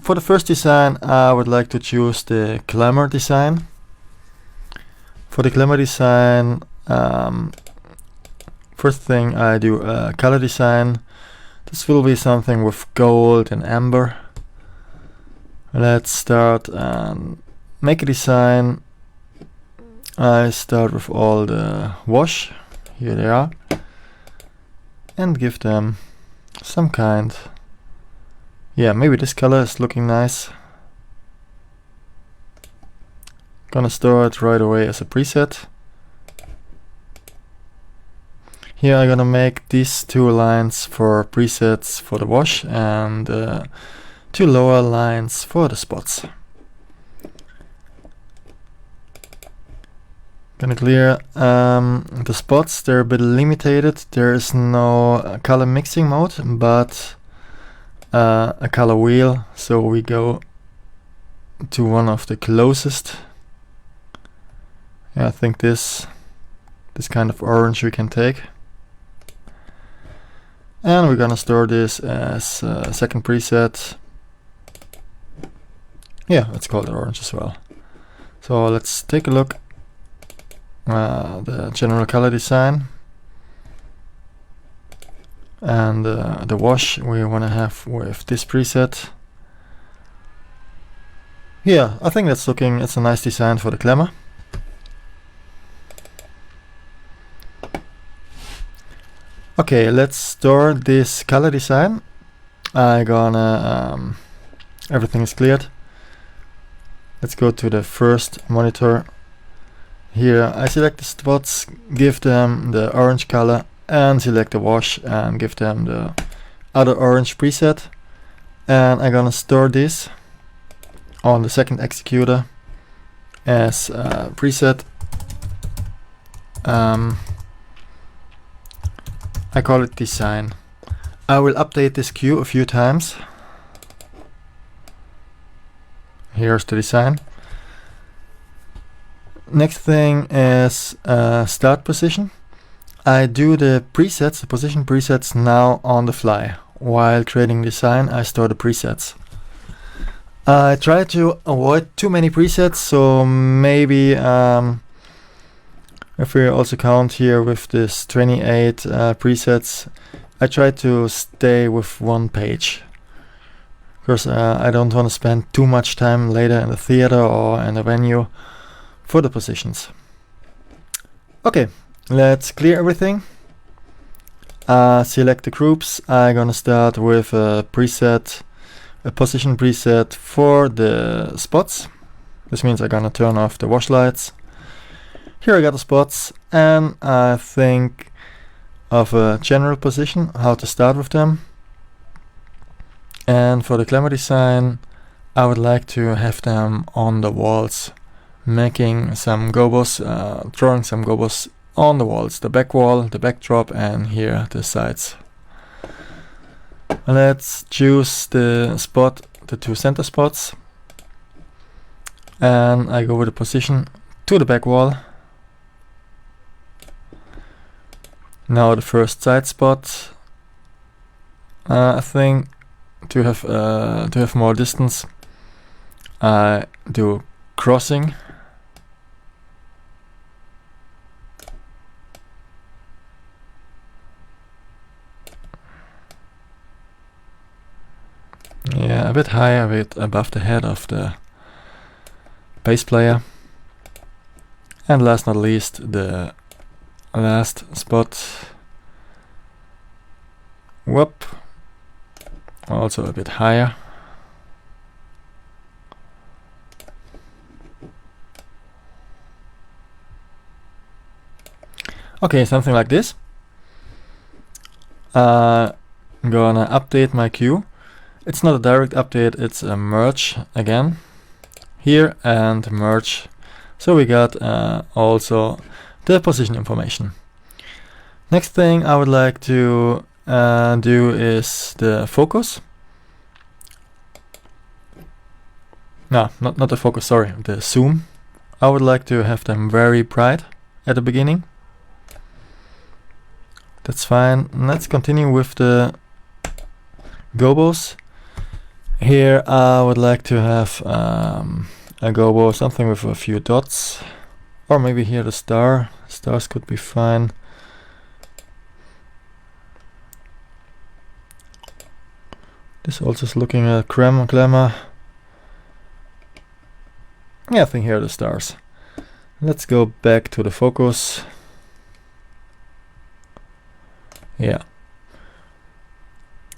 For the first design, I would like to choose the Glamour design. For the Glamour design, first thing I do a color design. This will be something with gold and amber. Let's start and make a design. I start with all the wash. Here they are. And give them some kind. Yeah, maybe this color is looking nice. Gonna store it right away as a preset. Here I'm gonna make these two lines for presets for the wash and two lower lines for the spots. Gonna clear the spots. They're a bit limited. There is no color mixing mode, but a color wheel, so we go to one of the closest. Yeah, I think this kind of orange we can take, and we're gonna store this as a second preset. Yeah, let's call it orange as well. So let's take a look the general color design. And the wash we want to have with this preset. Yeah, I think it's a nice design for the Glamour. Okay, let's store this color design. I gonna everything is cleared. Let's go to the first monitor. Here I select the spots, give them the orange color, and select the wash and give them the other orange preset. And I'm gonna store this on the second executor as a preset. I call it design. I will update this queue a few times. Here's the design. Next thing is start position. I do the presets, the position presets now on the fly. While creating design, I store the presets. I try to avoid too many presets, so maybe if we also count here with this 28 presets, I try to stay with one page. Because I don't want to spend too much time later in the theater or in the venue for the positions. Okay, let's clear everything. Select the groups. I'm gonna start with a preset, a position preset for the spots. This means I'm gonna turn off the wash lights. Here I got the spots, and I think of a general position, how to start with them. And for the Glamour design, I would like to have them on the walls, making some gobos, drawing some gobos on the walls, the back wall, the backdrop, and here the sides. Let's choose the spot, the two center spots, and I go with the position to the back wall. Now the first side spot. I think to have more distance, I do crossing. Yeah, a bit higher, a bit above the head of the bass player. And last not least, the last spot. Whoop. Also a bit higher. Okay, something like this. I'm gonna update my queue. It's not a direct update, it's a merge again. Here and merge. So we got also the position information. Next thing I would like to do is the focus. No, not the focus, sorry, the zoom. I would like to have them very bright at the beginning. That's fine. Let's continue with the gobos. Here I would like to have a gobo, something with a few dots, or maybe here the star. Stars could be fine. This also is looking at Glamour. Yeah, I think here are the stars. Let's go back to the focus. Yeah.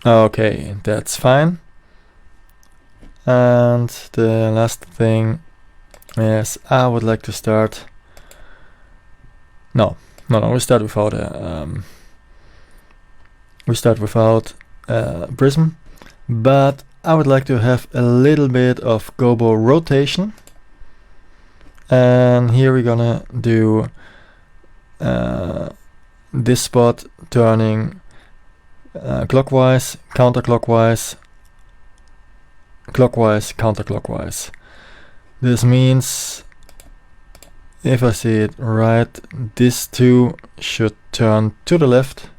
Okay, that's fine. And the last thing is I would like to start. No, we start without a prism, but I would like to have a little bit of gobo rotation. And here we're gonna do this spot turning clockwise, counterclockwise, clockwise, counterclockwise. This means, if I see it right, these two should turn to the left,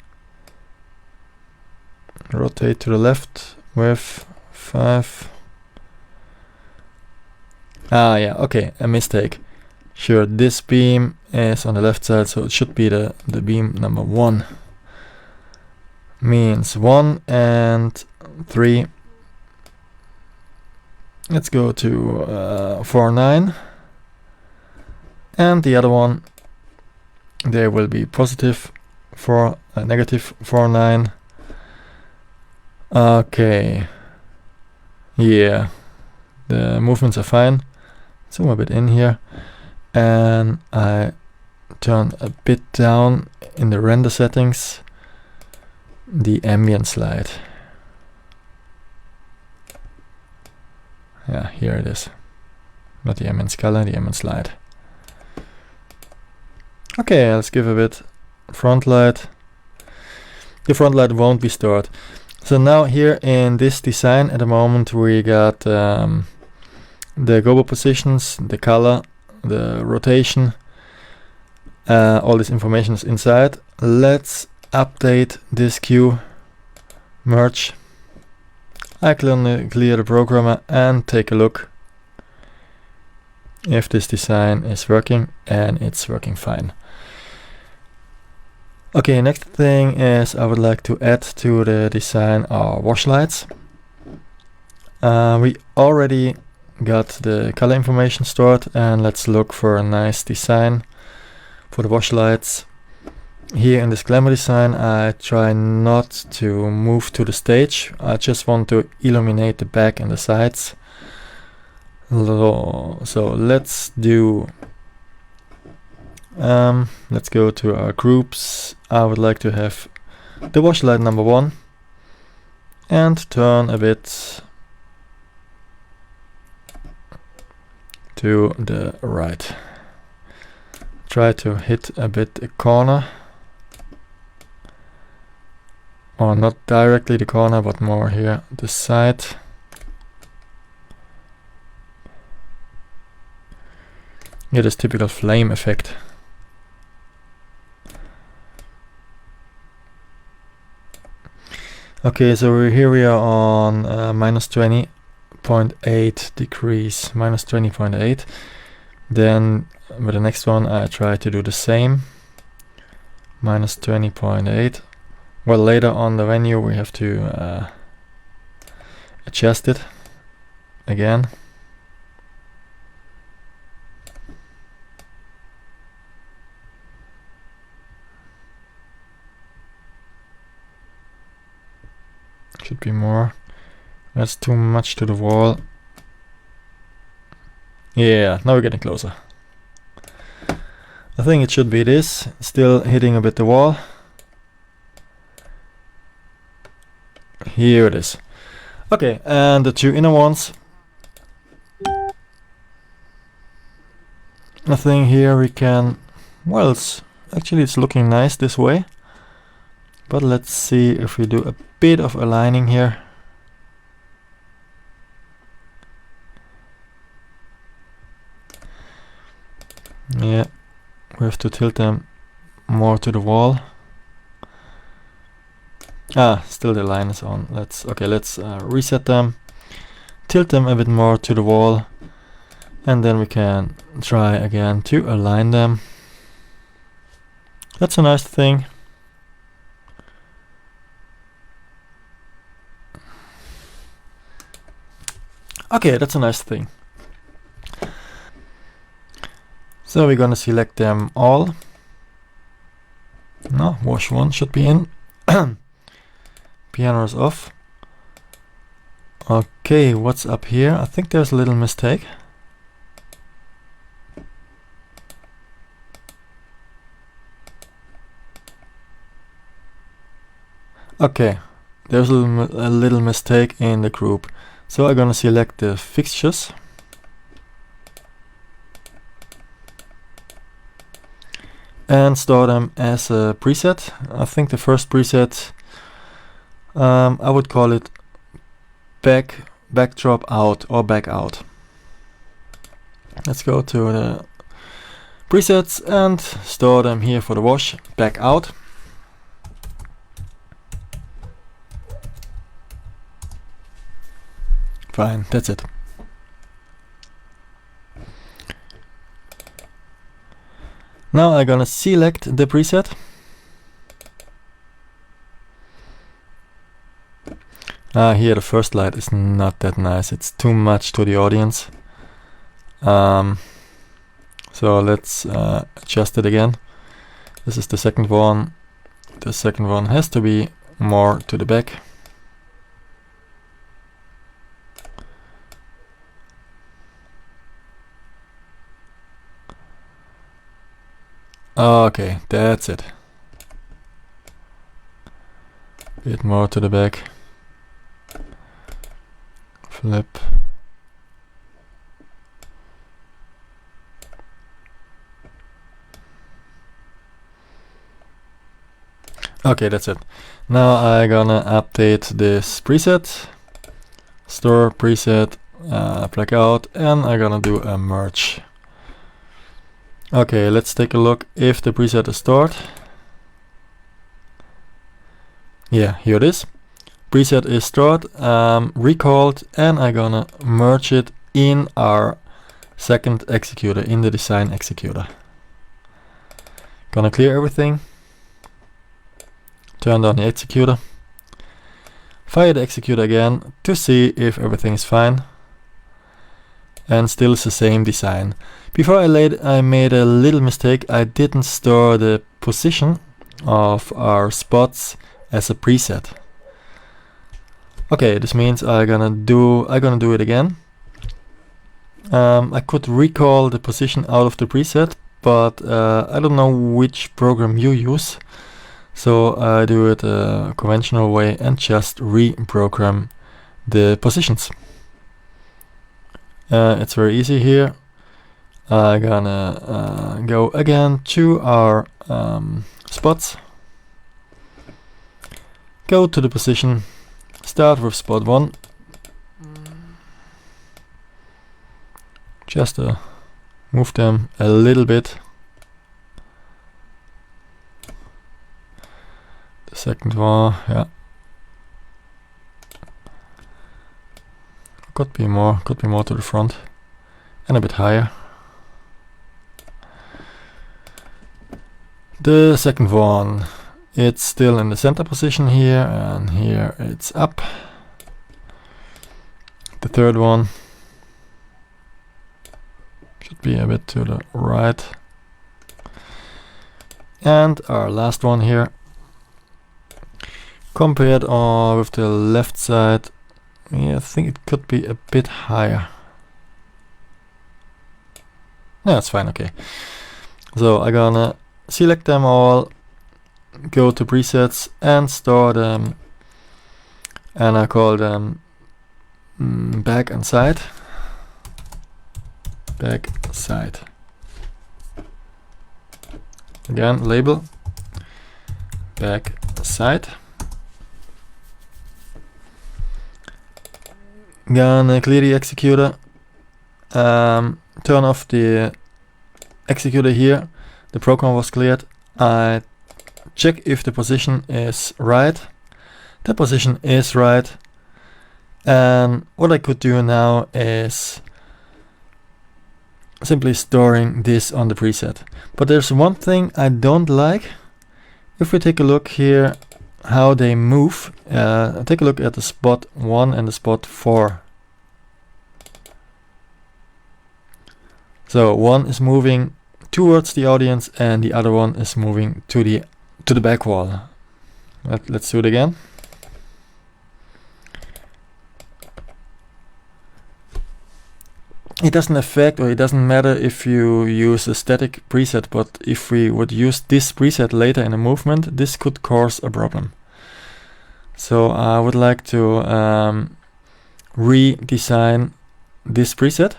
rotate to the left with 5. Ah, yeah, okay, a mistake. Sure, this beam is on the left side, so it should be the beam number 1. Means 1 and 3. Let's go to 4, 9. And the other one, there will be positive 4, negative 4, 9. Okay. Yeah, the movements are fine. Zoom a bit in here, and I turn a bit down in the render settings the ambient slide. Yeah, here it is. Not the ambient color, the ambient slide. Okay, let's give a bit front light. The front light won't be stored. So now here in this design at the moment we got the gobo positions, the color, the rotation, all this information is inside. Let's update this queue, merge. I clear the programmer and take a look if this design is working, and it's working fine. Okay, next thing is I would like to add to the design our wash lights. We already got the color information stored, and let's look for a nice design for the wash lights. Here in this Glamour design I try not to move to the stage. I just want to illuminate the back and the sides. So let's do let's go to our groups. I would like to have the wash light number 1 and turn a bit to the right. Try to hit a bit a corner, or not directly the corner, but more here the side. Get this typical flame effect. Okay, so here we are on minus 20.8 degrees, minus 20.8. Then with the next one I try to do the same, minus 20.8. Well, later on the venue we have to adjust it again. Should be more. That's too much to the wall. Yeah, now we're getting closer. I think it should be this, still hitting a bit the wall. Here it is. Okay, and the two inner ones. I think here we can, well, it's looking nice this way. But let's see if we do a bit of aligning here. Yeah, we have to tilt them more to the wall. Ah, still the line is on. Let's reset them. tilt them a bit more to the wall, and then we can try again to align them. That's a nice thing. Okay, that's a nice thing. So we're gonna select them all. No, wash one should be in. Piano is off. Okay, what's up here? I think there's a little mistake. Okay, there's a little mistake in the group. So I'm gonna select the fixtures. And store them as a preset. I think the first preset, I would call it backdrop out or back out. Let's go to the presets and store them here for the wash, back out. Fine, that's it. Now I'm gonna select the preset. Here the first light is not that nice. It's too much to the audience. So let's adjust it again. This is the second one. The second one has to be more to the back. Okay, that's it. Bit more to the back. Flip. Okay, that's it. Now I'm gonna update this preset. Store preset, black out, and I'm gonna do a merge. Okay, let's take a look if the preset is stored. Yeah, here it is. Preset is stored, recalled, and I'm gonna merge it in our second executor, in the design executor. Gonna clear everything. Turn on the executor. Fire the executor again to see if everything is fine. And still it's the same design. Before I made a little mistake. I didn't store the position of our spots as a preset. Okay, this means I'm gonna do it again. I could recall the position out of the preset, but I don't know which program you use, so I do it a conventional way and just reprogram the positions. It's very easy here. I'm gonna go again to our spots, go to the position, start with spot 1, just move them a little bit. The second one, yeah, could be more to the front and a bit higher. The second one, it's still in the center position here, and here it's up. The third one should be a bit to the right. And our last one here, compared with the left side, yeah, I think it could be a bit higher. No, it's fine, okay. So I'm gonna select them all, go to presets and store them, and I call them back and side. Back side. Again, label back side. Gonna clear the executor, turn off the executor here. The program was cleared. I check if the position is right. The position is right. And what I could do now is simply storing this on the preset. But there's one thing I don't like. If we take a look here how they move, take a look at the spot 1 and the spot 4. So one is moving towards the audience and the other one is moving to the back wall. Let's do it again. It doesn't affect, or it doesn't matter if you use a static preset, but if we would use this preset later in a movement, this could cause a problem. So I would like to redesign this preset.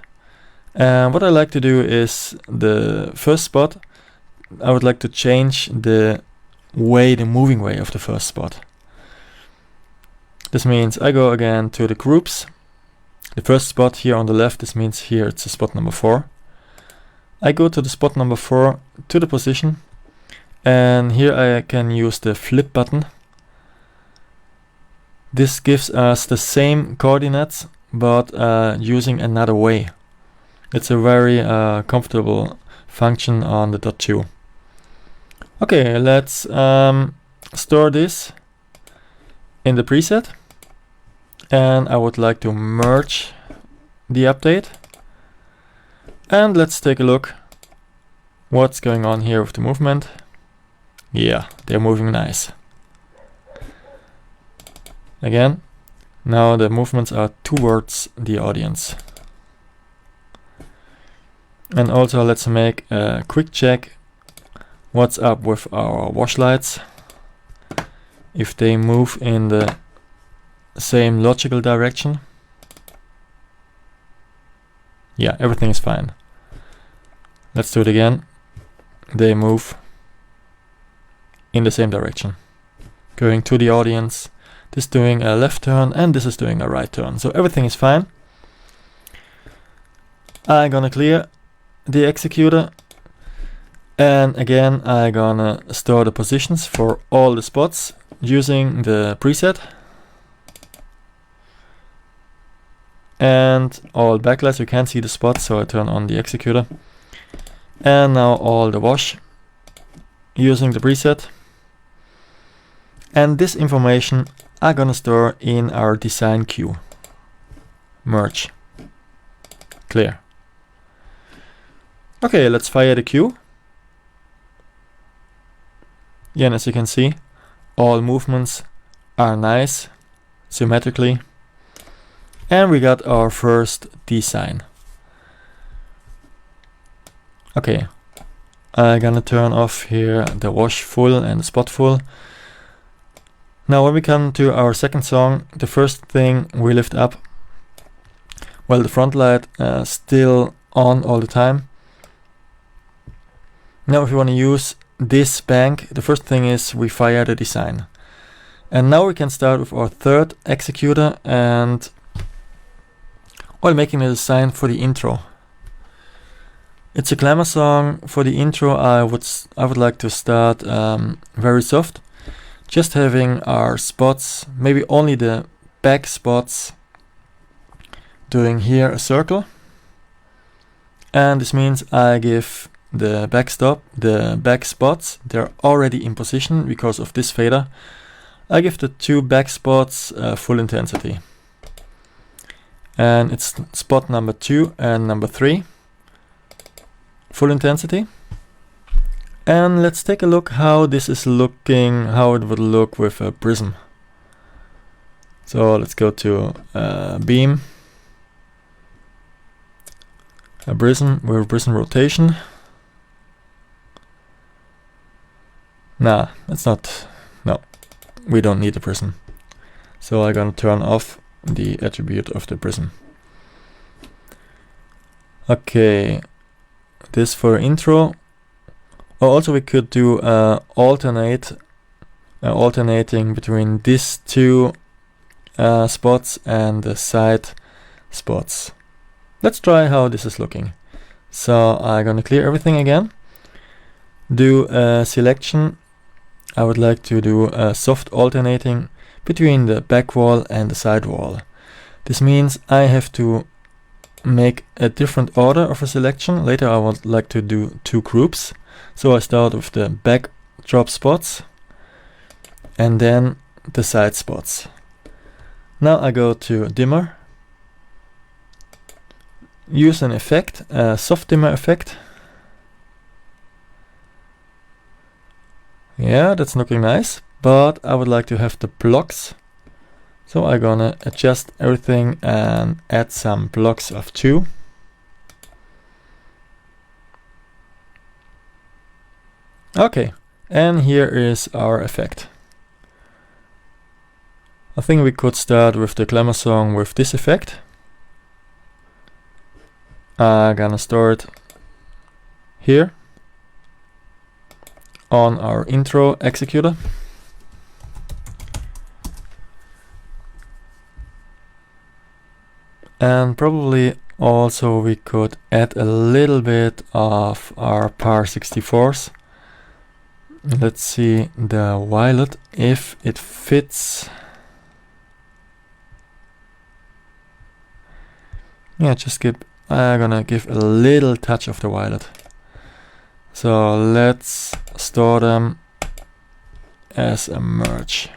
And what I like to do is the first spot, I would like to change the moving way of the first spot. This means I go again to the groups. The first spot here on the left, this means here it's a spot number 4. I go to the spot number 4 to the position, and here I can use the flip button. This gives us the same coordinates, but using another way. It's a very comfortable function on the .2. Okay, let's store this in the preset. And I would like to merge the update. And let's take a look what's going on here with the movement. Yeah, they're moving nice. Again, now the movements are towards the audience. And also let's make a quick check what's up with our wash lights. If they move in the same logical direction. Yeah, everything is fine. Let's do it again. They move in the same direction, going to the audience. This is doing a left turn and this is doing a right turn. So everything is fine. I'm gonna clear the executor, and again I'm gonna store the positions for all the spots using the preset. And all backlights, you can't see the spots, so I turn on the executor. And now all the wash using the preset. And this information I'm gonna store in our design queue. Merge. Clear. Okay, let's fire the queue. Again, as you can see, all movements are nice, symmetrically. And we got our first design. Okay, I'm gonna turn off here the wash full and the spot full. Now when we come to our second song, the first thing we lift up, well, the front light still on all the time. Now if you want to use this bank, the first thing is we fire the design. And now we can start with our third executor and while making a design for the intro. It's a Glamour song. For the intro I would like to start very soft, just having our spots, maybe only the back spots, doing here a circle. And this means I give the back spots, they're already in position because of this fader. I give the two back spots full intensity. And it's spot number 2 and number 3, full intensity. And let's take a look how this is looking, how it would look with a prism. So let's go to beam, a prism with prism rotation. Nah, it's not, no, we don't need a prism. So I'm gonna turn off the attribute of the prism. Okay, this for intro. Also we could do alternating between these two spots and the side spots. Let's try how this is looking. So I'm gonna clear everything again, do a selection. I would like to do a soft alternating between the back wall and the side wall. This means I have to make a different order of a selection. Later I would like to do 2 groups. So I start with the backdrop spots and then the side spots. Now I go to dimmer, use an effect, a soft dimmer effect. Yeah, that's looking nice, but I would like to have the blocks. So I'm gonna adjust everything and add some blocks of 2. Okay, and here is our effect. I think we could start with the Glamour song with this effect. I'm gonna store it here on our intro executor. And probably also we could add a little bit of our par 64s. Let's see the violet if it fits. Yeah, I'm gonna give a little touch of the violet. So let's store them as a merge.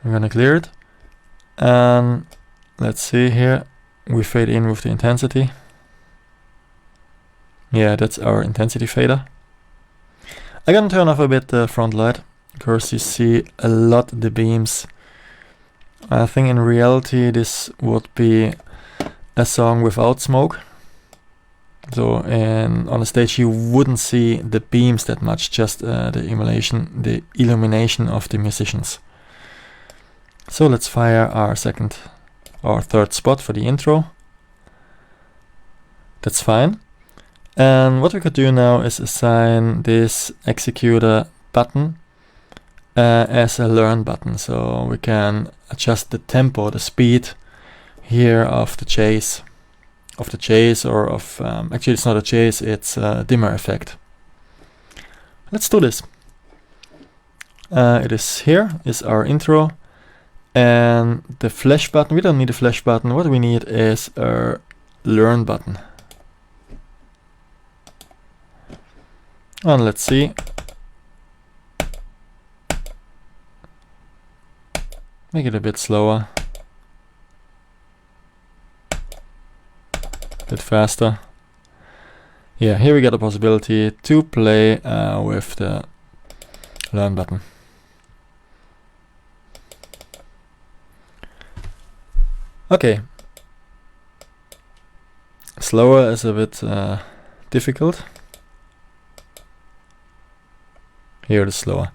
I'm gonna clear it. And let's see here, we fade in with the intensity. Yeah, that's our intensity fader. I'm gonna turn off a bit the front light, because you see a lot the beams. I think in reality this would be a song without smoke. So on the stage you wouldn't see the beams that much, just the illumination of the musicians. So let's fire our second or third spot for the intro. That's fine. And what we could do now is assign this executor button as a learn button. So we can adjust the tempo, the speed here of the chase. Or of, actually it's not a chase, it's a dimmer effect. Let's do this. It is here, is our intro. And the flash button, we don't need a flash button, what we need is a learn button. And let's see. Make it a bit slower. A bit faster. Yeah, here we get the possibility to play with the learn button. Okay. Slower is a bit difficult. Here it is slower.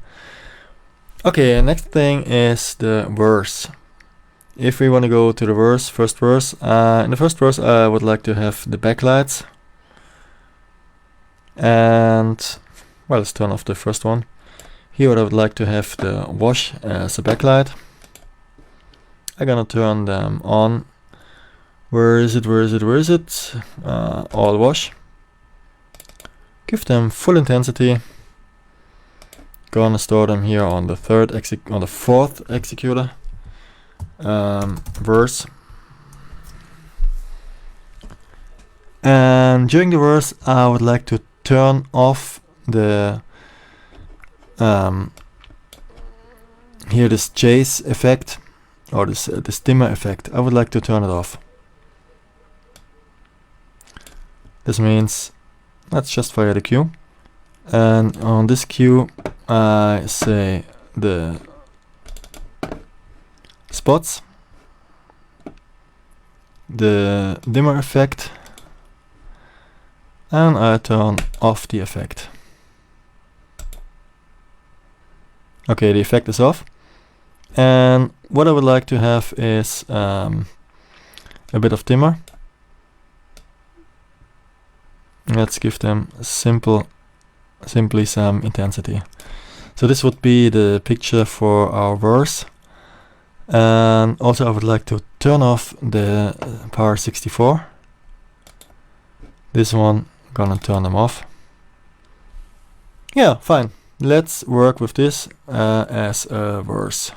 Okay, next thing is the verse. If we want to go to the verse, first verse, in the first verse I would like to have the backlights. And, well, let's turn off the first one. Here I would like to have the wash as a backlight. I'm gonna turn them on. Where is it? All wash. Give them full intensity. Gonna store them here on the fourth executor. Verse. And during the verse I would like to turn off the here this chase effect, or this dimmer effect. I would like to turn it off. This means let's just fire the cue, and on this cue I say the spots, the dimmer effect, and I turn off the effect. Okay, the effect is off, and what I would like to have is a bit of dimmer. Let's give them simply some intensity. So this would be the picture for our verse. And also I would like to turn off the power 64. This one, gonna turn them off. Yeah, fine. Let's work with this as a verse.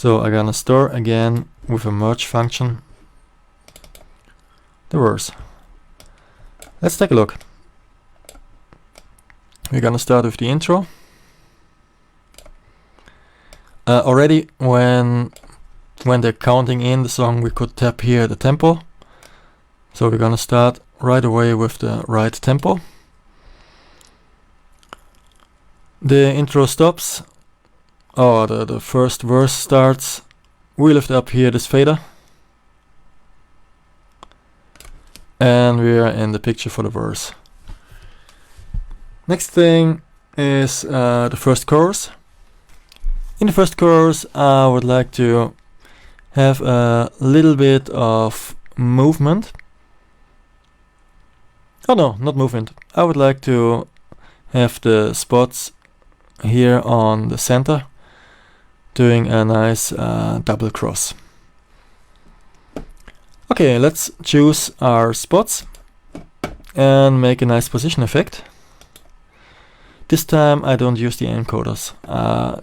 So I'm gonna store again with a merge function the verse. Let's take a look. We're gonna start with the intro. Already when they're counting in the song, we could tap here the tempo. So we're gonna start right away with the right tempo. The intro stops, or the first verse starts. We lift up here this fader, and we are in the picture for the verse. Next thing is the first chorus. In the first chorus, I would like to have a little bit of movement. Oh no, not movement. I would like to have the spots here on the center doing a nice double cross. Okay, let's choose our spots and make a nice position effect. This time I don't use the encoders,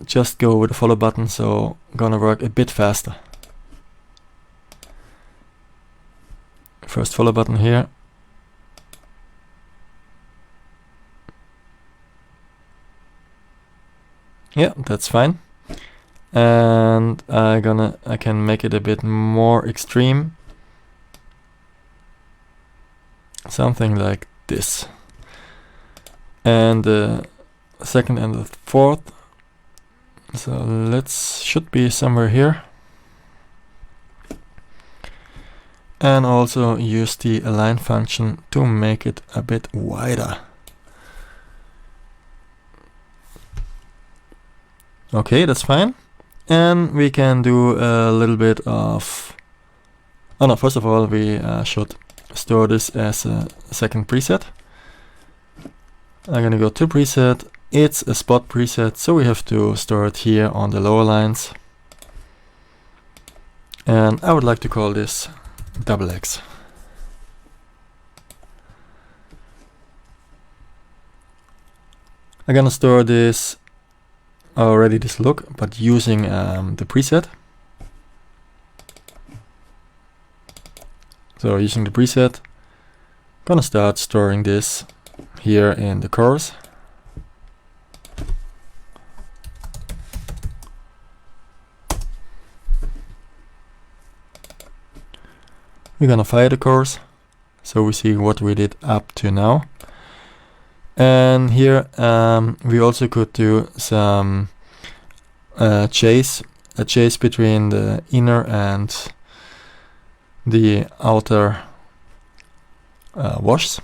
just go with the follow button, so gonna work a bit faster. First follow button here. Yeah, that's fine. And I can make it a bit more extreme. Something like this. And the second and the fourth. So should be somewhere here. And also use the align function to make it a bit wider. Okay, that's fine. And we can do a little bit of... Oh no, first of all we should store this as a second preset. I'm gonna go to preset. It's a spot preset, so we have to store it here on the lower lines. And I would like to call this XX. I'm gonna store this already this look, but using the preset. So using the preset, gonna start storing this here in the chorus. We're gonna fire the chorus, so we see what we did up to now. And here we also could do some chase between the inner and the outer washes.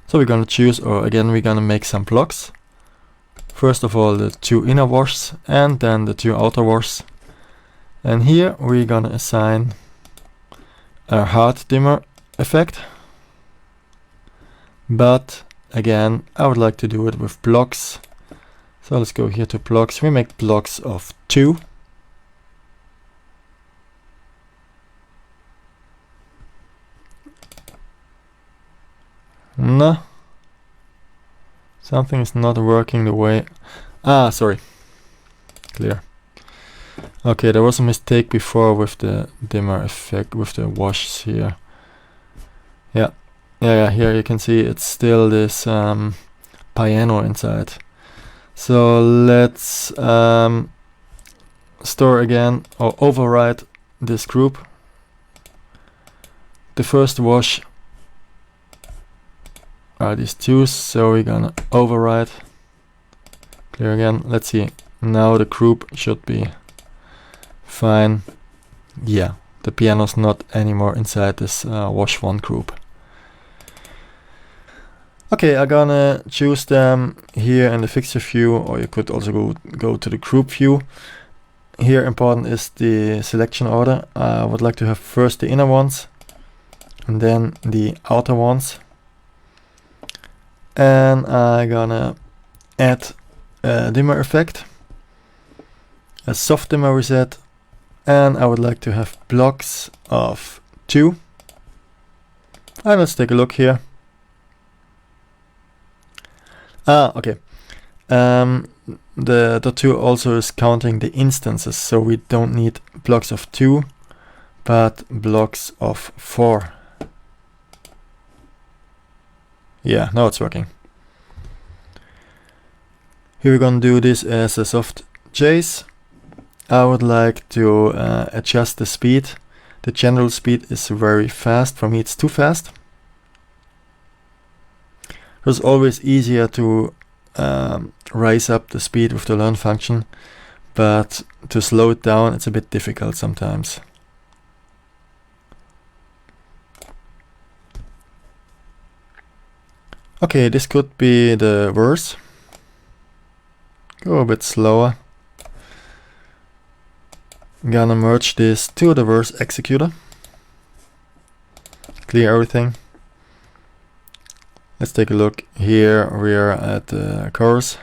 So we're gonna choose, or again we're gonna make some blocks. First of all the two inner washes and then the two outer washes. And here we're gonna assign a hard dimmer effect. But again, I would like to do it with blocks. So let's go here to blocks. We make blocks of 2. No. Something is not working the way... sorry. Clear. Okay, there was a mistake before with the dimmer effect, with the washes here. Yeah, here you can see it's still this piano inside. So let's store again, or override this group. The first wash are these two, so we're gonna override. Clear again. Let's see. Now the group should be fine. Yeah, the piano's not anymore inside this wash 1 group. Okay, I'm gonna choose them here in the fixture view, or you could also go to the group view. Here important is the selection order. I would like to have first the inner ones and then the outer ones. And I'm gonna add a dimmer effect, a soft dimmer reset, and I would like to have blocks of 2. And let's take a look here. Okay. the .2 also is counting the instances, so we don't need blocks of 2 but blocks of 4. Yeah, now it's working. Here we're gonna do this as a soft chase. I would like to adjust the speed. The general speed is very fast. For me it's too fast. It's always easier to raise up the speed with the learn function, but to slow it down it's a bit difficult sometimes. Okay, this could be the verse. Go a bit slower. I'm gonna merge this to the verse executor. Clear everything. Let's take a look. Here we are at the chorus.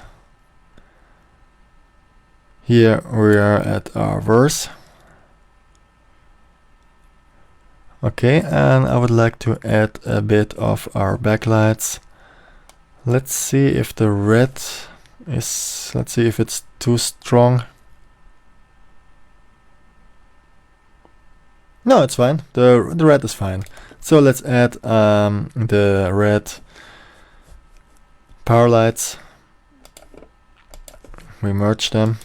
Here we are at our verse. Okay, and I would like to add a bit of our backlights. Let's see if the red is, let's see if it's too strong. No, it's fine. The red is fine. So let's add the red power lights. We merge them.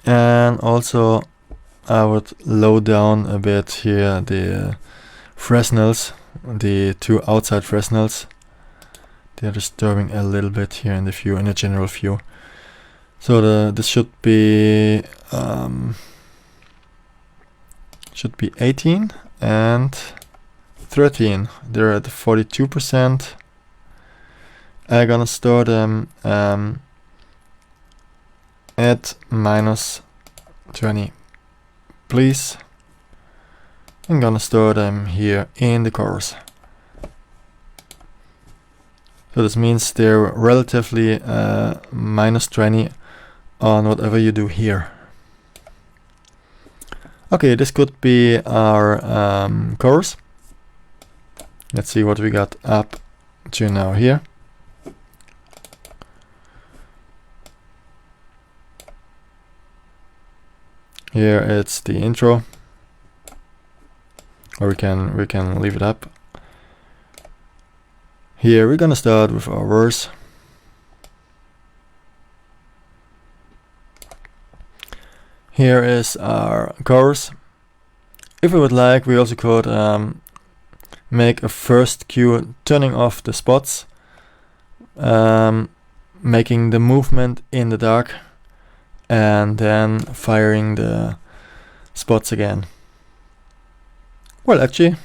And also I would low down a bit here the Fresnels, the 2 outside Fresnels. They're disturbing a little bit here in the view, in the general view. So this should be 18 and 13. They're at 42%. I'm gonna store them at -20, please. I'm gonna store them here in the chorus. So this means they're relatively -20 on whatever you do here. Okay, this could be our chorus. Let's see what we got up to now here. Here it's the intro, or we can leave it up. Here we're gonna start with our verse. Here is our chorus. If we would like, we also could make a first cue turning off the spots, making the movement in the dark, and then firing the spots again. Well, actually,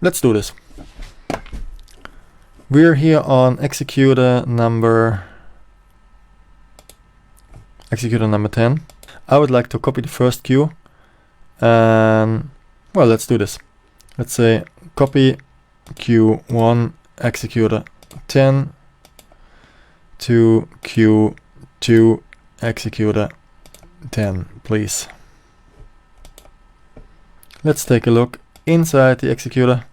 let's do this. We're here on executor number 10. I would like to copy the first cue, and well, let's do this. Let's say copy Q1 executor 10 to Q2 executor 10, please. Let's take a look inside the executor.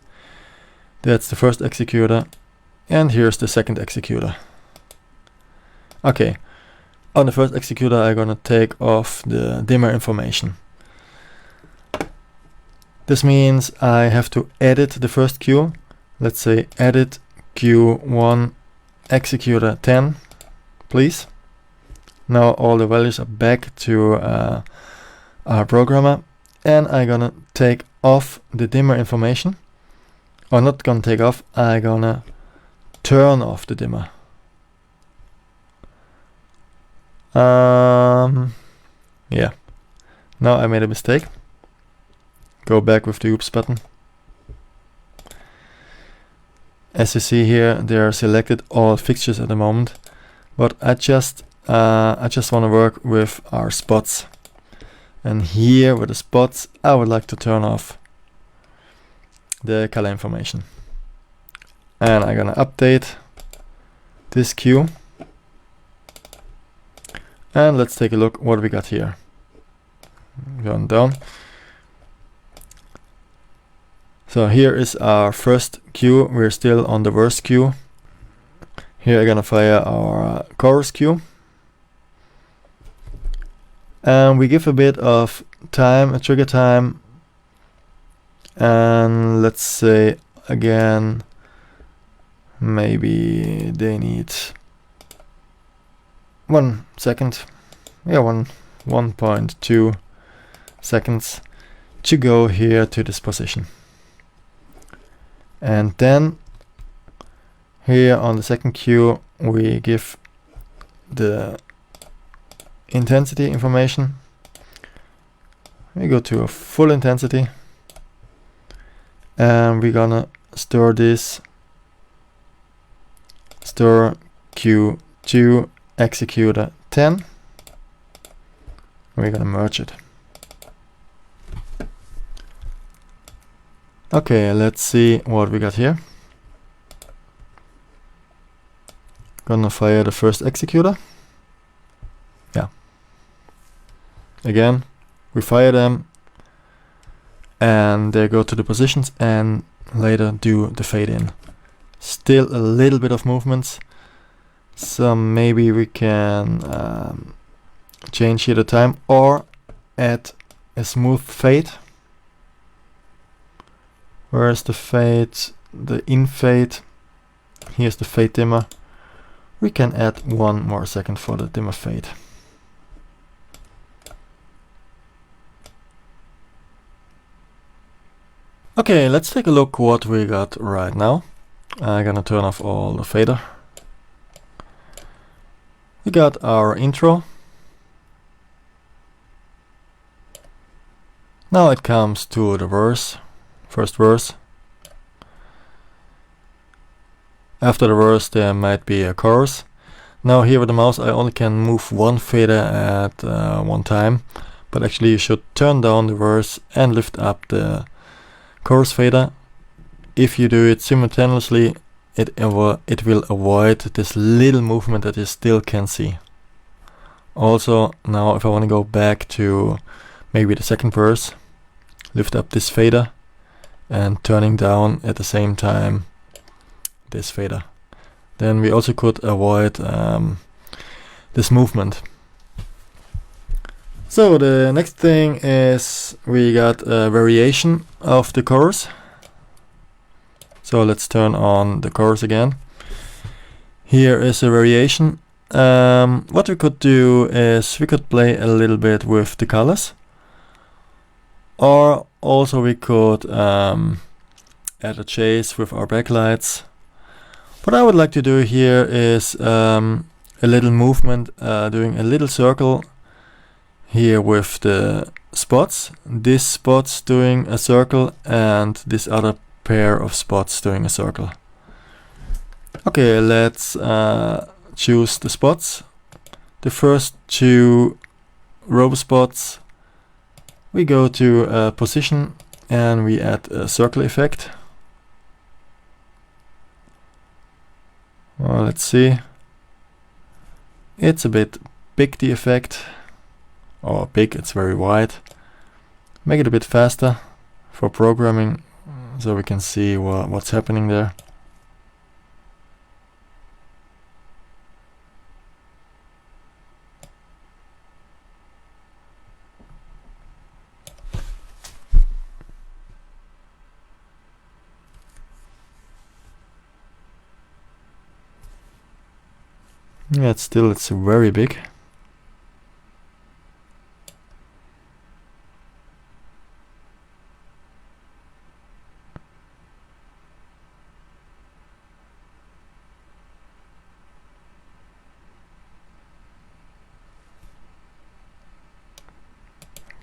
That's the first executor, and here's the second executor. Okay, on the first executor I'm gonna take off the dimmer information. This means I have to edit the first cue. Let's say edit Q1 executor 10, please. Now all the values are back to our programmer, and I'm gonna take off the dimmer information. Or not gonna take off, I'm gonna turn off the dimmer. Yeah, now I made a mistake. Go back with the oops button. As you see here, they are selected all fixtures at the moment, but I just want to work with our spots. And here with the spots, I would like to turn off the color information. And I'm gonna update this cue. And let's take a look what we got here. Going down. So here is our first cue. We're still on the verse cue. Here I'm gonna fire our chorus cue. And we give a bit of time, a trigger time, and let's say again, maybe they need 1 second, yeah, 1.2 seconds to go here to this position. And then here on the second cue we give the intensity information. We go to a full intensity and we're gonna store this, store Q2 executor 10. We're gonna merge it. Okay, let's see what we got here. Gonna fire the first executor. Yeah. Again, we fire them and they go to the positions and later do the fade in. Still a little bit of movements, so maybe we can change here the time or add a smooth fade. Where's the fade? The in fade. Here's the fade dimmer. We can add 1 more second for the dimmer fade. Okay, let's take a look what we got right now. I'm gonna turn off all the fader. We got our intro. Now it comes to the verse, first verse. After the verse there might be a chorus. Now here with the mouse I only can move one fader at one time, but actually you should turn down the verse and lift up the chorus fader. If you do it simultaneously, it will avoid this little movement that you still can see. Also, now if I want to go back to maybe the second verse, lift up this fader and turning down at the same time this fader. Then we also could avoid this movement. So the next thing is we got a variation of the chorus. So let's turn on the chorus again. Here is a variation. What we could do is we could play a little bit with the colors, or also we could add a chase with our backlights. What I would like to do here is a little movement, doing a little circle here with the spots. This spot's doing a circle and this other pair of spots doing a circle. Okay, let's choose the spots. The first 2 row spots, we go to position and we add a circle effect. Well, let's see. It's a bit big, the effect. Or big, it's very wide. Make it a bit faster for programming so we can see what's happening there. Yeah, it's very big.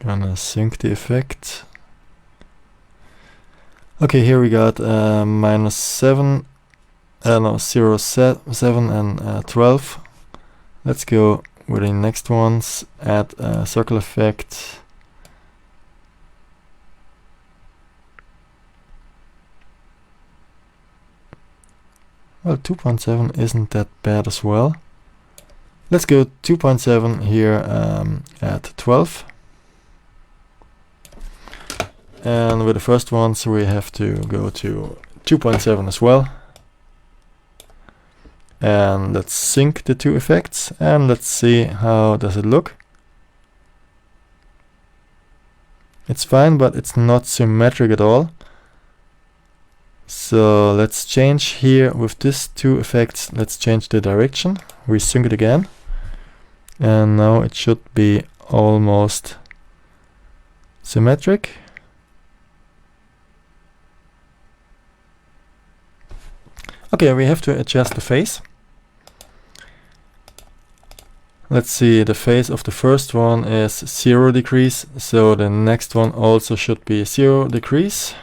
Gonna sync the effect. Okay, here we got -7, no, 0, 7 and 12. Let's go with the next ones, add a circle effect. Well, 2.7 isn't that bad as well. Let's go 2.7 here at 12. And with the first ones we have to go to 2.7 as well. And let's sync the 2 effects and let's see how does it look. It's fine, but it's not symmetric at all. So let's change here with these two effects. Let's change the direction. We sync it again. And now it should be almost symmetric. Okay, we have to adjust the phase. Let's see, the phase of the first one is 0 degrees, so the next one also should be 0 degrees.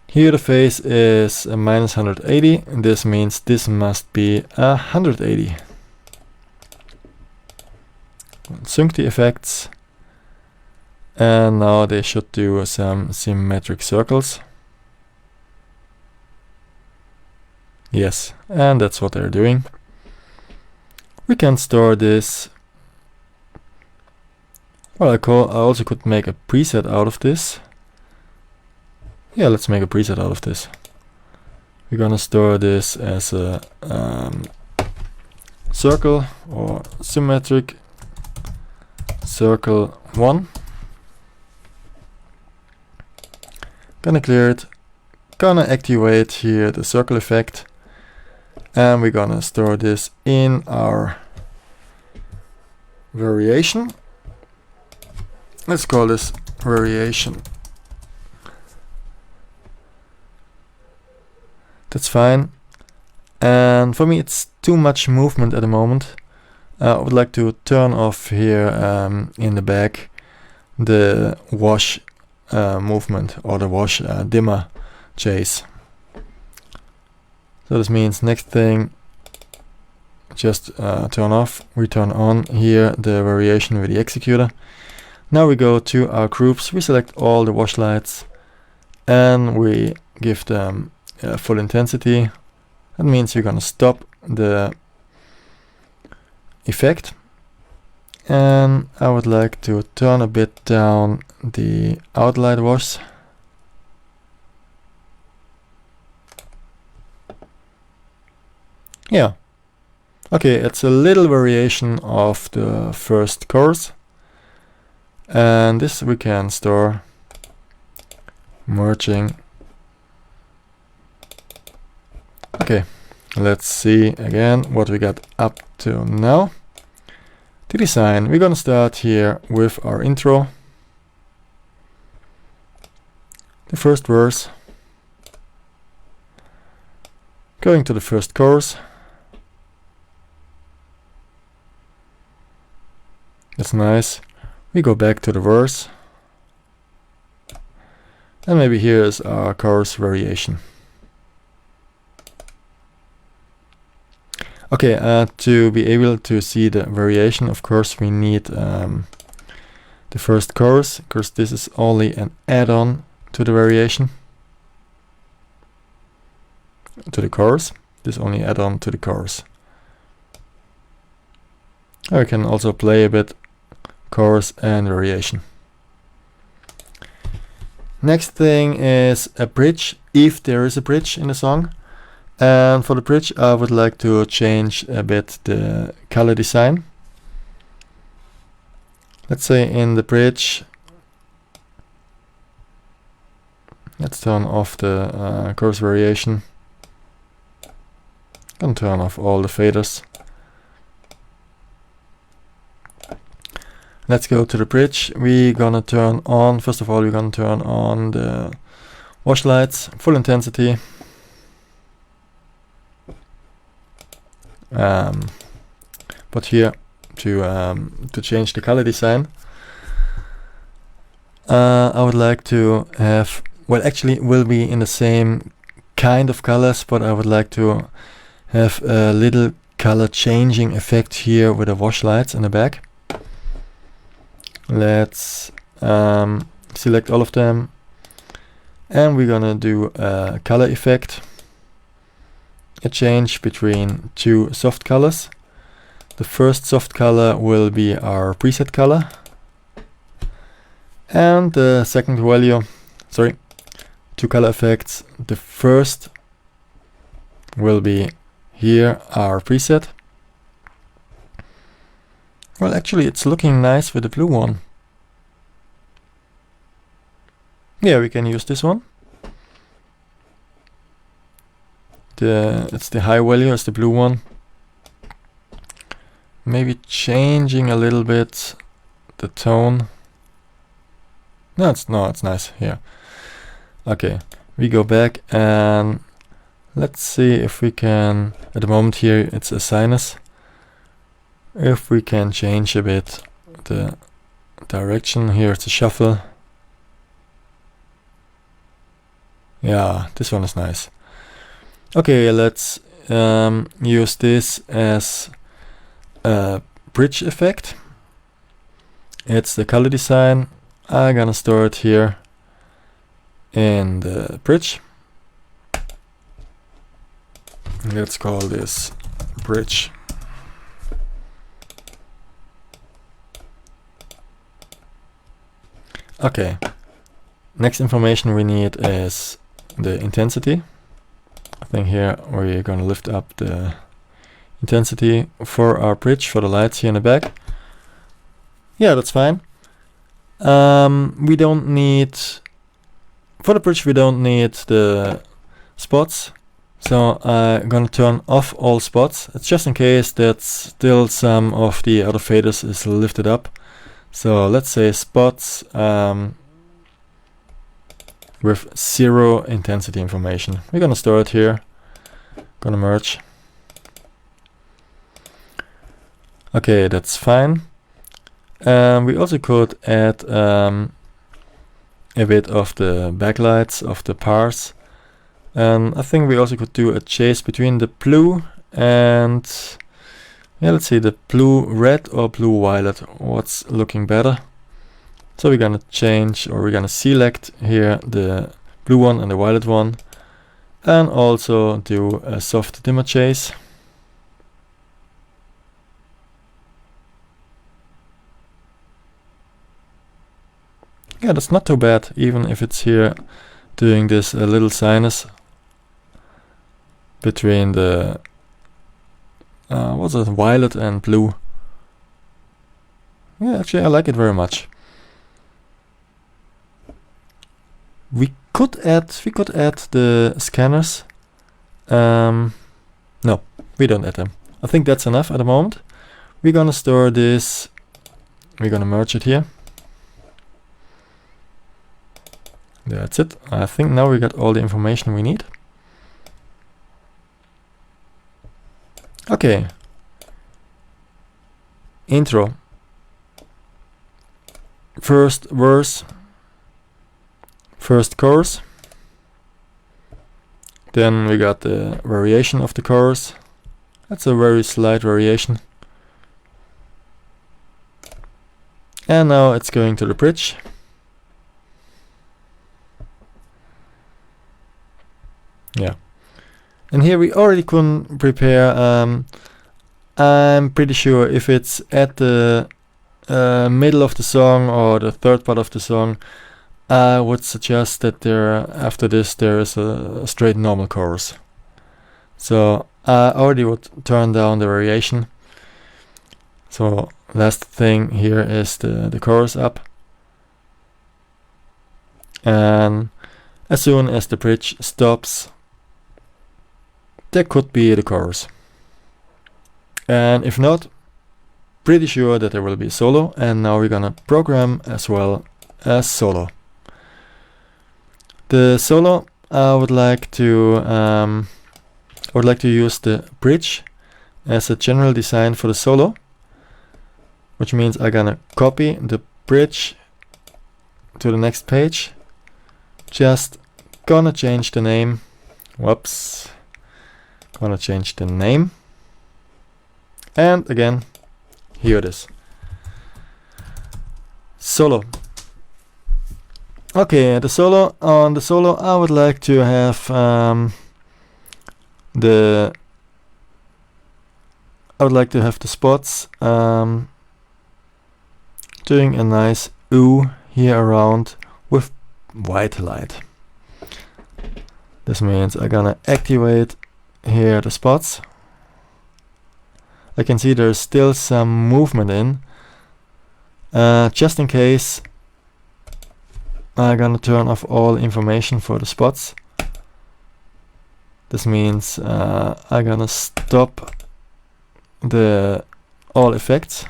Here the phase is a minus 180, and this means this must be 180. Sync the effects, and now they should do some symmetric circles. Yes, and that's what they're doing. We can store this. Well, I also could make a preset out of this. Yeah, let's make a preset out of this. We're gonna store this as a circle or symmetric circle 1. Gonna clear it. Gonna activate here the circle effect. And we're gonna store this in our variation. Let's call this variation. That's fine. And for me it's too much movement at the moment. I would like to turn off here in the back the wash movement or the wash dimmer chase. So this means next thing, just turn off, we turn on here the variation with the executor. Now we go to our groups, we select all the wash lights and we give them full intensity. That means you're gonna stop the effect. And I would like to turn a bit down the outlight wash. Yeah. Okay, it's a little variation of the first course. And this we can store merging. Okay, let's see again what we got up to now. The design, we're gonna start here with our intro. The first verse. Going to the first chorus. That's nice. We go back to the verse. And maybe here is our chorus variation. Okay, to be able to see the variation, of course, we need the first chorus, because this is only an add-on to the variation. To the chorus. This is only add-on to the chorus. I can also play a bit chorus and variation. Next thing is a bridge, if there is a bridge in the song. And for the bridge I would like to change a bit the color design. Let's say in the bridge, let's turn off the chorus variation and turn off all the faders. Let's go to the bridge. We're gonna turn on, first of all, we're gonna turn on the wash lights, full intensity. But here to change the color design, I would like to have, well, actually it will be in the same kind of colors, but I would like to have a little color changing effect here with the wash lights in the back. Let's select all of them, and we're gonna do a color effect, a change between two soft colors. The first soft color will be our preset color, and the second value, sorry, two color effects. The first will be here our preset, Well, actually it's looking nice with the blue one. Yeah, we can use this one. It's the high value, it's the blue one. Maybe changing a little bit the tone. No, it's nice here. Okay, we go back and let's see if we can, at the moment here it's a sinus, if we can change a bit the direction. Here it's a shuffle. Yeah, this one is nice. Okay, let's use this as a bridge effect. It's the color design. I'm gonna store it here in the bridge. Let's call this bridge. Okay, next information we need is the intensity. I think here we're gonna lift up the intensity for our bridge, for the lights here in the back. Yeah, that's fine. We don't need, for the bridge we don't need the spots, so I'm gonna turn off all spots. It's just in case that still some of the other faders is lifted up. So let's say spots with 0 intensity information. We're gonna store it here, gonna merge. Okay, that's fine. We also could add a bit of the backlights of the parse. I think we also could do a chase between the blue and, yeah, let's see, the blue red or blue violet, what's looking better. So we're gonna change, or we're gonna select here the blue one and the violet one, and also do a soft dimmer chase. Yeah, that's not too bad, even if it's here doing this little sinus between the what's it, violet and blue. Yeah, actually I like it very much. We could add the scanners. No, we don't add them. I think that's enough at the moment. We're gonna store this, we're gonna merge it here. That's it. I think now we got all the information we need. Okay. Intro. First verse. First chorus. Then we got the variation of the chorus. That's a very slight variation. And now it's going to the bridge. Yeah. And here we already couldn't prepare. I'm pretty sure if it's at the middle of the song or the third part of the song, I would suggest that after this there is a straight normal chorus. So I already would turn down the variation. So last thing here is the chorus up. And as soon as the bridge stops, there could be the chorus. And if not, pretty sure that there will be a solo. And now we're gonna program as well as solo. The solo, I would like to use the bridge as a general design for the solo, which means I'm gonna copy the bridge to the next page. Just gonna change the name. Whoops. Gonna change the name. And again, here it is. Solo. Okay, on the solo I would like to have the spots doing a nice ooh here around with white light. This means I'm gonna activate here the spots. I can see there's still some movement in, Just in case, I'm gonna turn off all information for the spots. This means I'm gonna stop the all effects.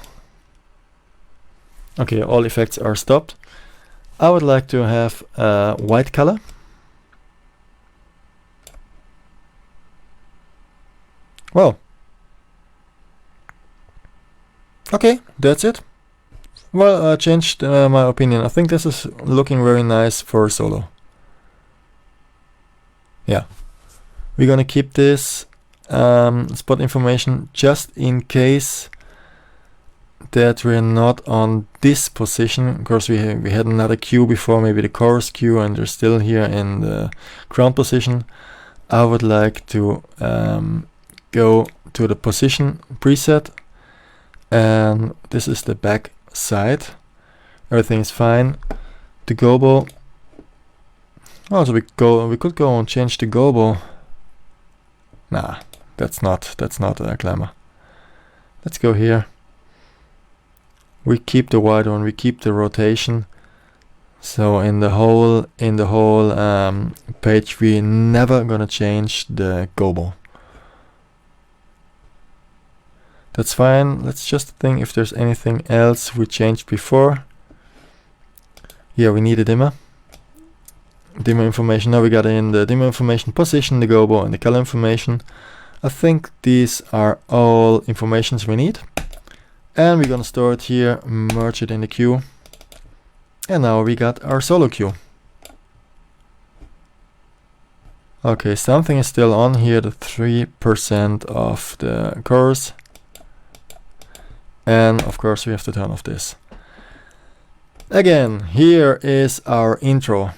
Okay, all effects are stopped. I would like to have a white color. Well, okay, that's it. Well, I changed my opinion. I think this is looking very nice for solo. Yeah, we're gonna keep this spot information just in case that we're not on this position. Of course, we had another queue before, maybe the chorus queue, and they're still here in the ground position. I would like to go to the position preset, and this is the back side. Everything is fine. The gobo. Also, we could go and change the gobo. Nah, that's not a Glamour. Let's go here. We keep the white one. We keep the rotation. So in the whole page, we never gonna change the gobo. That's fine. Let's just think if there's anything else we changed before. Yeah, we need a dimmer. Dimmer information. Now we got in the dimmer information, position, the gobo, and the color information. I think these are all informations we need. And we're gonna store it here, merge it in the queue. And now we got our solo queue. Okay, something is still on here, the 3% of the chorus. And of course we have to turn off this. Again, here is our intro.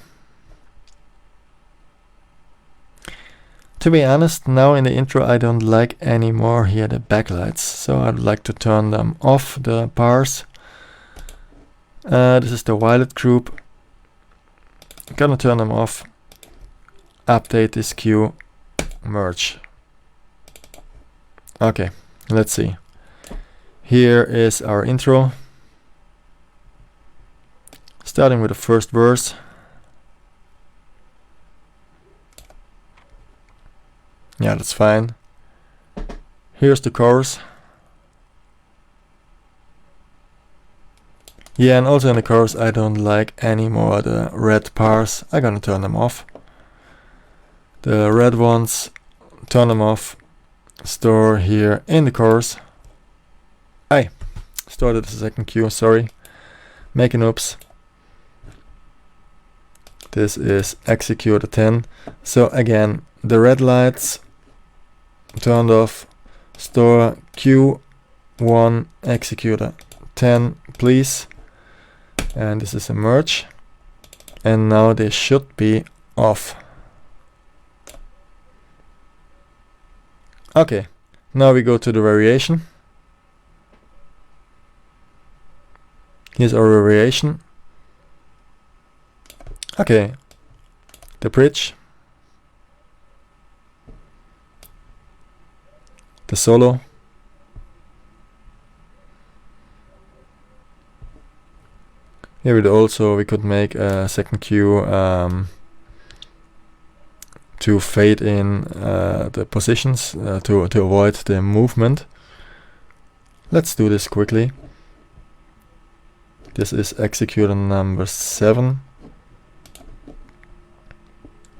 To be honest, now in the intro I don't like anymore here the backlights, so I'd like to turn them off, the bars. This is the violet group. I'm gonna turn them off. Update this queue, merge. Okay, let's see. Here is our intro. Starting with the first verse. Yeah, that's fine. Here's the chorus. Yeah, and also in the chorus I don't like anymore the red bars. I'm gonna turn them off. The red ones, turn them off. Store here in the chorus. I started the second queue, sorry. Make an oops. This is execute 10. So again, the red lights turned off. Store Q1 executor 10, please. And this is a merge. And now they should be off. Okay, now we go to the variation. Here's our variation. Okay, the bridge, the solo, here we could make a second cue to fade in the positions to avoid the movement. Let's do this quickly. This is executor number 7.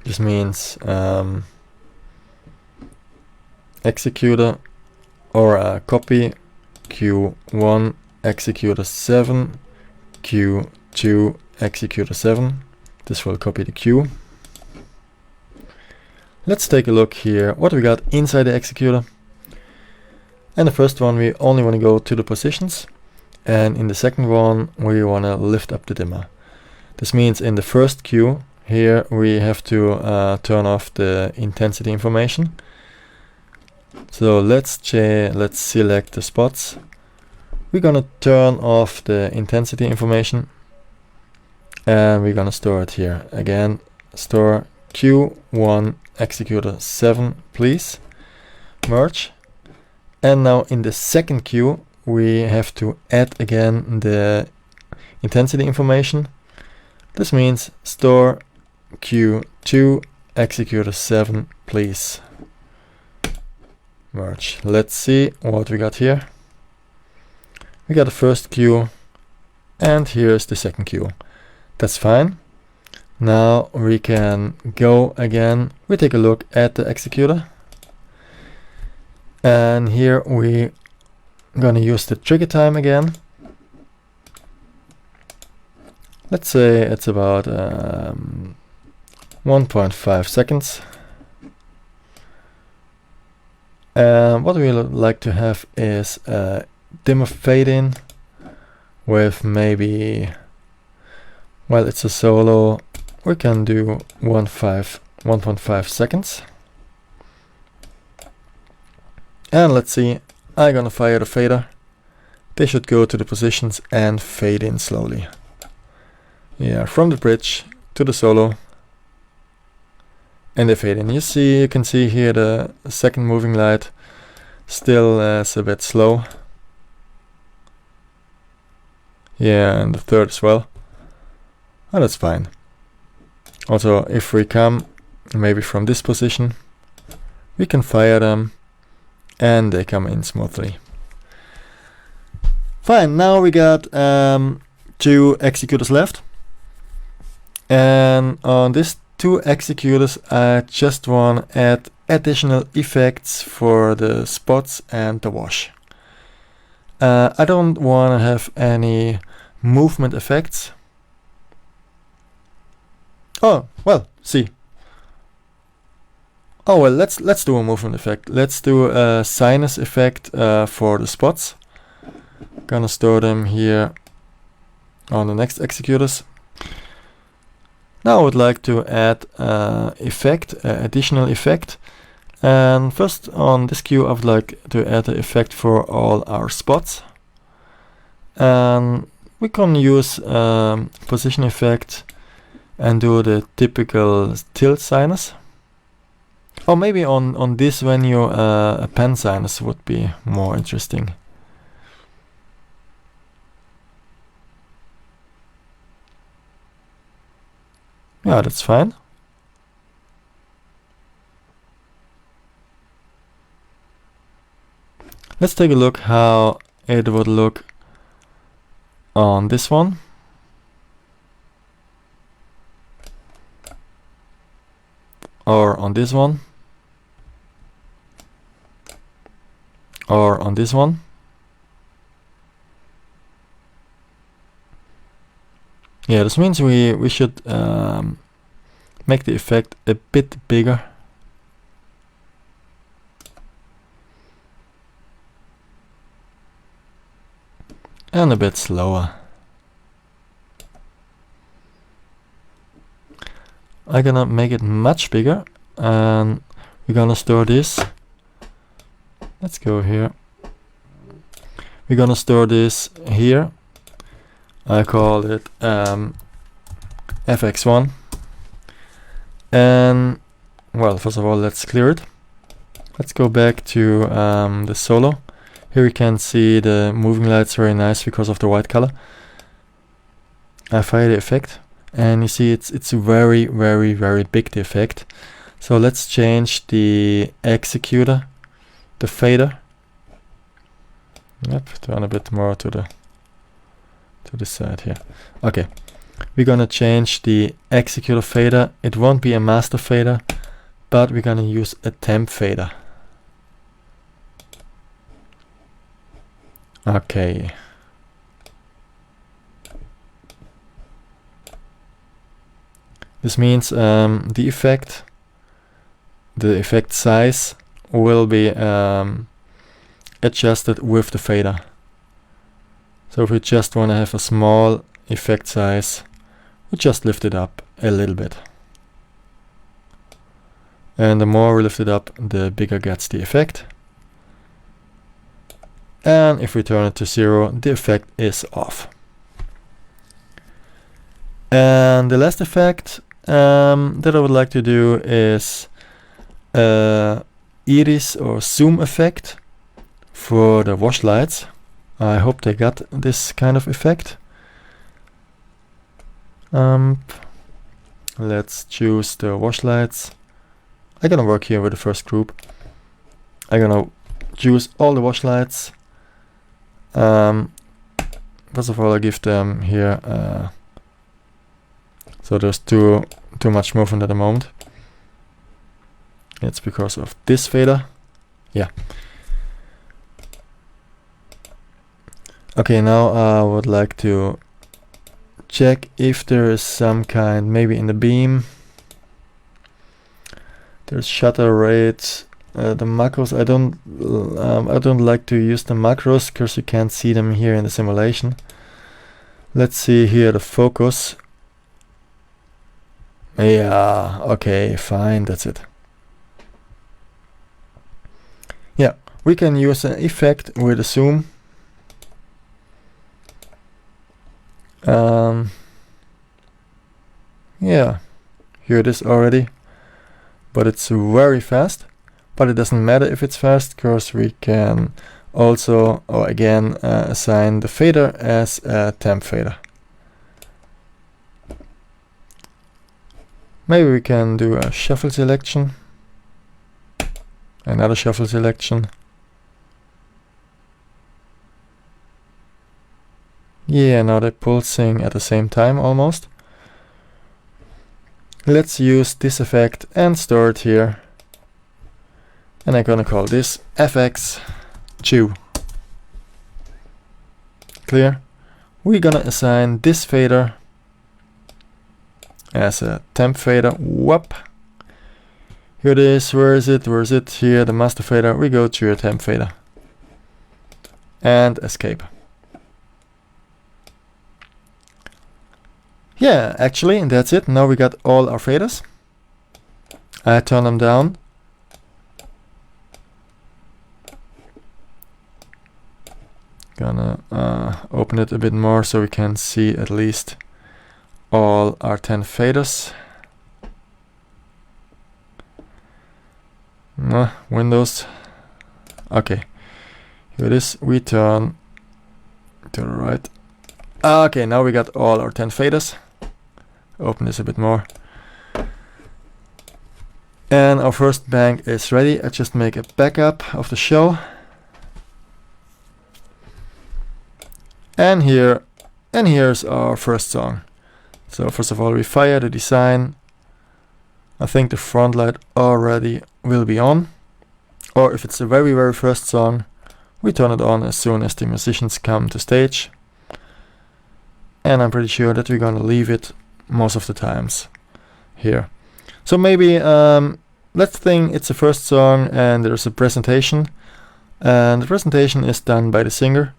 This means executor or a copy Q1 executor 7 Q2 executor 7. This will copy the queue. Let's take a look here what we got inside the executor. And the first one we only want to go to the positions, and in the second one we want to lift up the dimmer. This means in the first queue here we have to turn off the intensity information. So let's select the spots. We're gonna turn off the intensity information and we're gonna store it here. Again, store Q1 executor 7, please. Merge. And now in the second queue we have to add again the intensity information. This means store Q2 executor 7, please merge. Let's see what we got here. We got the first queue and here's the second queue. That's fine. Now we can go again. We take a look at the executor, and here we gonna use the trigger time again. Let's say it's about 1.5 seconds. What we like to have is a dimmer fade in with maybe, well, it's a solo, we can do 1.5 seconds. And let's see, I'm gonna fire the fader. They should go to the positions and fade in slowly. Yeah, from the bridge to the solo, and they fade in. You can see here the second moving light still is a bit slow. Yeah, and the third as well. Oh, that's fine. Also, if we come maybe from this position, we can fire them and they come in smoothly. Fine, now we got 2 executors left. And on these 2 executors, I just want to add additional effects for the spots and the wash. I don't want to have any movement effects. Oh, well, see. Oh, well, let's do a movement effect. Let's do a sinus effect for the spots. Gonna store them here on the next executors. Now I would like to add additional effect. And first on this queue I would like to add an effect for all our spots. And we can use position effect and do the typical tilt sinus. Or maybe on this venue a pen sinus would be more interesting. Yeah, that's fine. Let's take a look how it would look on this one. Or on this one. Or on this one. Yeah, this means we should make the effect a bit bigger. And a bit slower. I'm gonna make it much bigger and we're gonna store this. Let's go here. We're gonna store this here. I call it FX1. And well, first of all, let's clear it. Let's go back to the solo. Here we can see the moving lights very nice because of the white color. I fire the effect and you see it's very big, the effect. So let's change the executor, the fader. Yep, turn a bit more to the side here. Okay, we're gonna change the executor fader. It won't be a master fader, but we're gonna use a temp fader. Okay. This means the effect size will be adjusted with the fader. So if we just want to have a small effect size, we just lift it up a little bit. And the more we lift it up, the bigger gets the effect. And if we turn it to 0, the effect is off. And the last effect that I would like to do is iris or zoom effect for the wash lights. I hope they got this kind of effect. Let's choose the wash lights. I'm gonna work here with the first group. I'm gonna choose all the wash lights. First of all, I give them here, so there's too much movement at the moment. It's because of this fader. Yeah. Okay, now I would like to check if there is some kind, maybe in the beam. There's shutter rate. The macros, I don't like to use the macros because you can't see them here in the simulation. Let's see here the focus. Yeah, okay, fine, that's it. Yeah, we can use an effect with a zoom. Yeah, here it is already, but it's very fast. But it doesn't matter if it's fast, because we can also, or again, assign the fader as a temp fader. Maybe we can do a shuffle selection, another shuffle selection. Yeah, now they're pulsing at the same time almost. Let's use this effect and store it here. And I'm gonna call this FX Chew. Clear? We're gonna assign this fader as a temp fader. Whoop. Here it is. Where is it? Where is it? Here, the master fader. We go to your temp fader. And escape. Yeah, actually, that's it. Now we got all our faders. I turn them down. Gonna open it a bit more so we can see at least all our 10 faders. Windows. Okay, here it is. We turn to the right. Okay, now we got all our 10 faders. Open this a bit more. And our first bank is ready. I just make a backup of the show. And here's our first song. So first of all, we fire the design. I think the front light already will be on. Or if it's the very, very first song, we turn it on as soon as the musicians come to stage. And I'm pretty sure that we're gonna leave it most of the times here. So maybe let's think it's the first song and there's a presentation. And the presentation is done by the singer.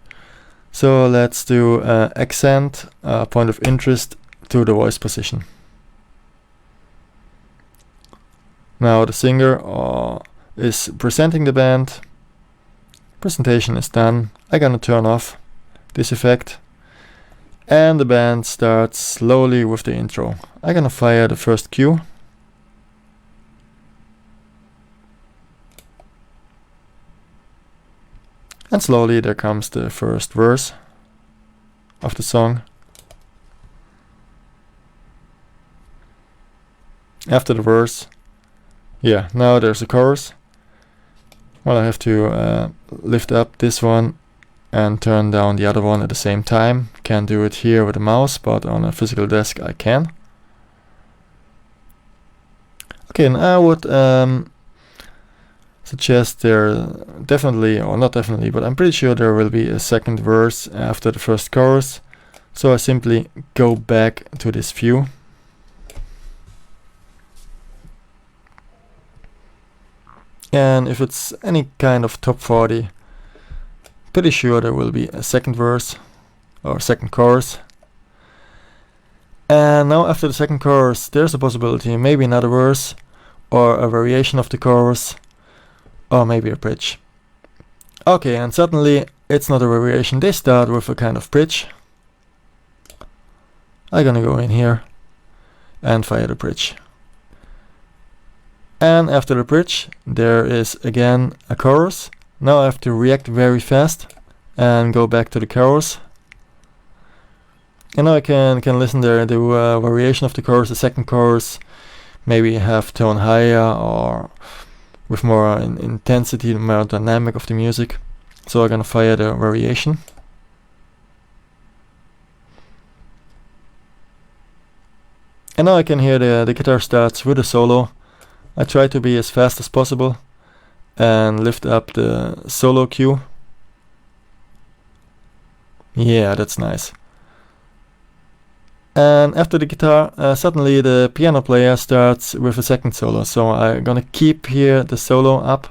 So let's do accent, point of interest to the voice position. Now the singer is presenting the band. Presentation is done. I'm gonna turn off this effect. And the band starts slowly with the intro. I'm gonna fire the first cue. And slowly there comes the first verse of the song. After the verse, yeah, now there's a chorus. Well, I have to lift up this one and turn down the other one at the same time. Can't do it here with a mouse, but on a physical desk I can. Okay, and I would suggest there definitely, or not definitely, but I'm pretty sure there will be a second verse after the first chorus. So I simply go back to this view. And if it's any kind of top 40, pretty sure there will be a second verse or second chorus. And now after the second chorus, there's a possibility, maybe another verse or a variation of the chorus. Or maybe a bridge. Okay, and suddenly it's not a variation. They start with a kind of bridge. I'm gonna go in here and fire the bridge. And after the bridge, there is again a chorus. Now I have to react very fast and go back to the chorus. And now I can listen there to variation of the chorus, the second chorus, maybe half tone higher or with more intensity, more dynamic of the music. So I'm gonna fire the variation. And now I can hear the guitar starts with a solo. I try to be as fast as possible and lift up the solo cue. Yeah, that's nice. And after the guitar, suddenly the piano player starts with a second solo. So I'm gonna keep here the solo up,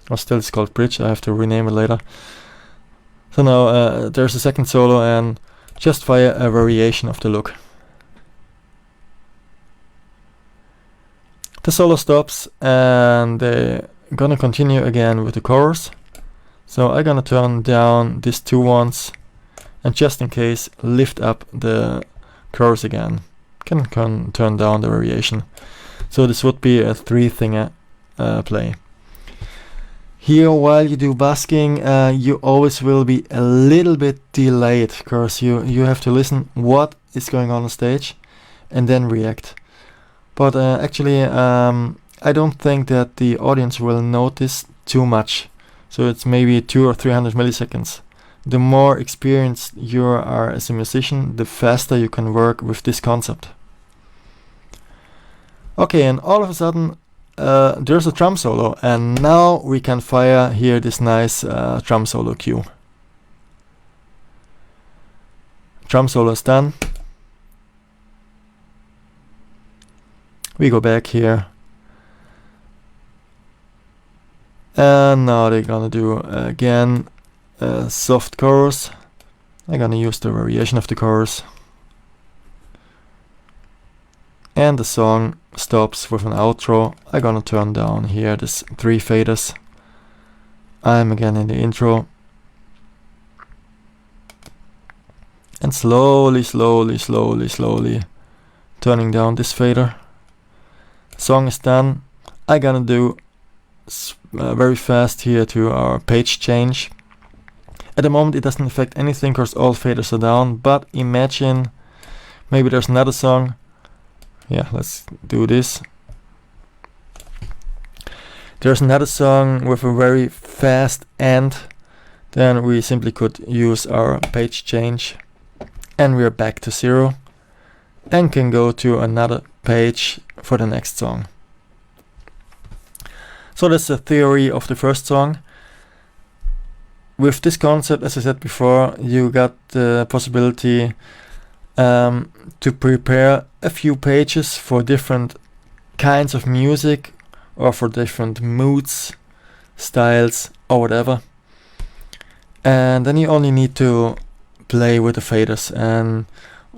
or still it's called bridge, I have to rename it later. So now there's a second solo and just fire a variation of the look. The solo stops and they're gonna continue again with the chorus. So I'm gonna turn down these two ones and just in case lift up the chorus again. Can turn down the variation. So this would be a 3-thinger play. Here while you do busking, you always will be a little bit delayed because you have to listen what is going on stage and then react. But actually I don't think that the audience will notice too much. So it's maybe 200 or 300 milliseconds. The more experienced you are as a musician, the faster you can work with this concept. Okay, and all of a sudden there's a drum solo, and now we can fire here this nice drum solo cue. Drum solo is done. We go back here. And now they're gonna do again a soft chorus. I'm gonna use the variation of the chorus. And the song stops with an outro. I'm gonna turn down here this 3 faders. I'm again in the intro. And slowly turning down this fader. Song is done. I'm gonna do very fast here to our page change. At the moment it doesn't affect anything because all faders are down, but imagine maybe there's another song. Yeah, let's do this. There's another song with a very fast end. Then we simply could use our page change and we're back to 0 and can go to another page for the next song. So that's the theory of the first song. With this concept, as I said before, you got the possibility to prepare a few pages for different kinds of music or for different moods, styles or whatever. And then you only need to play with the faders, and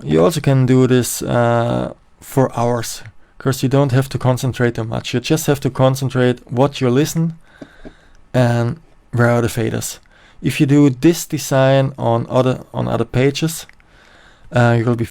you also can do this for hours because you don't have to concentrate too much. You just have to concentrate what you listen and where are the faders. If you do this design on other pages, you will be